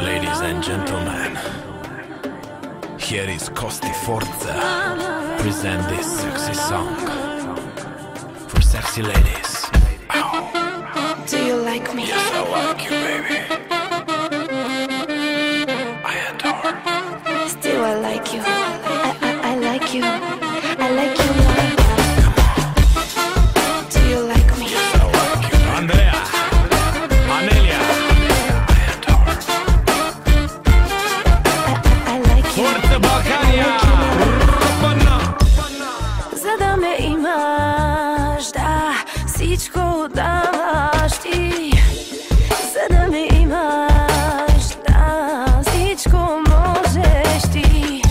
Ladies and gentlemen, here is Costi Forza present this sexy song for sexy ladies. Ow. Do you like me? Yes, I like you, baby. I adore. Still I like you. I like you. I like you more. Do you like me? Yes, I like you. Andrea, Anelia, I adore. I like you. Forza Balkania. За да ме имаш, да, всичко даваш ти. За да ме имаш, да, всичко можеш ти.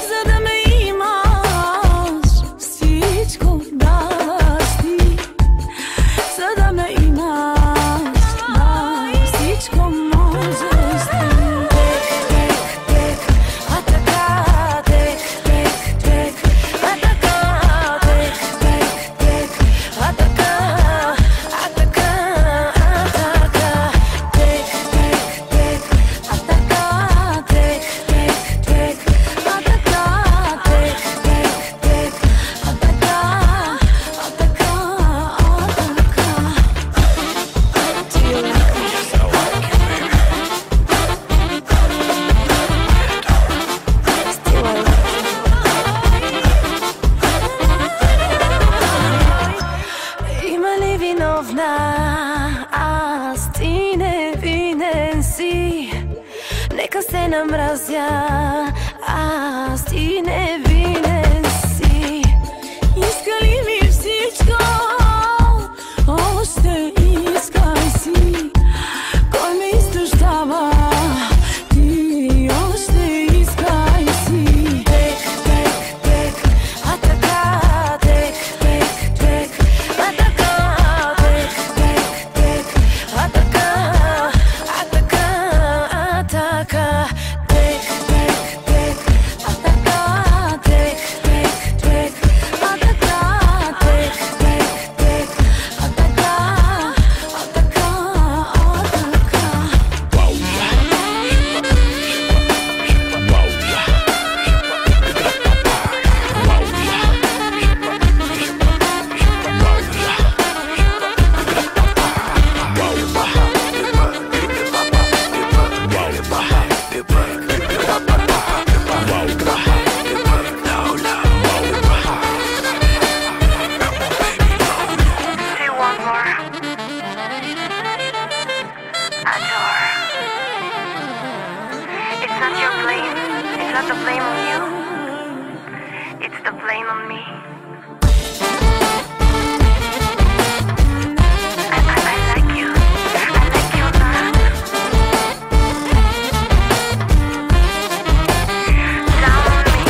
За да ме имаш, всичко даваш ти. За да ме имаш, да, всичко можеш ти. Аз ти невинен си. Нека се намразя, аз ти невинен си. Иска ли ми всичко? Още искай си. Кой ме изтъждава? Ти още искай си. Тек, тек, тек, а така, тек, тек, тек, а така. It's not the blame on you, it's the blame on me. I like you. I like you a lot. Down on me.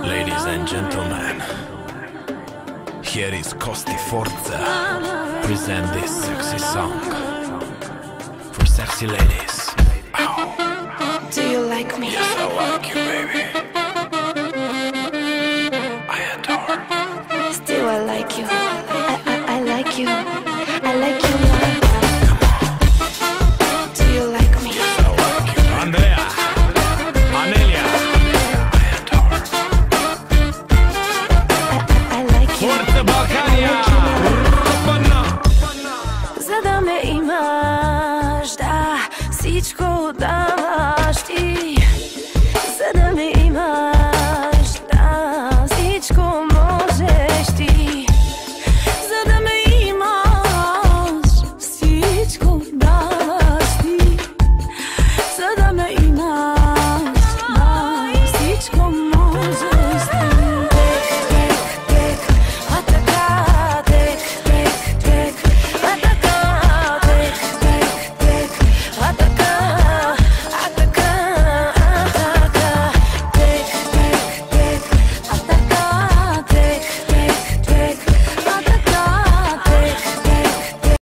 Ladies and gentlemen, here is Costi Forza present this sexy song for sexy ladies.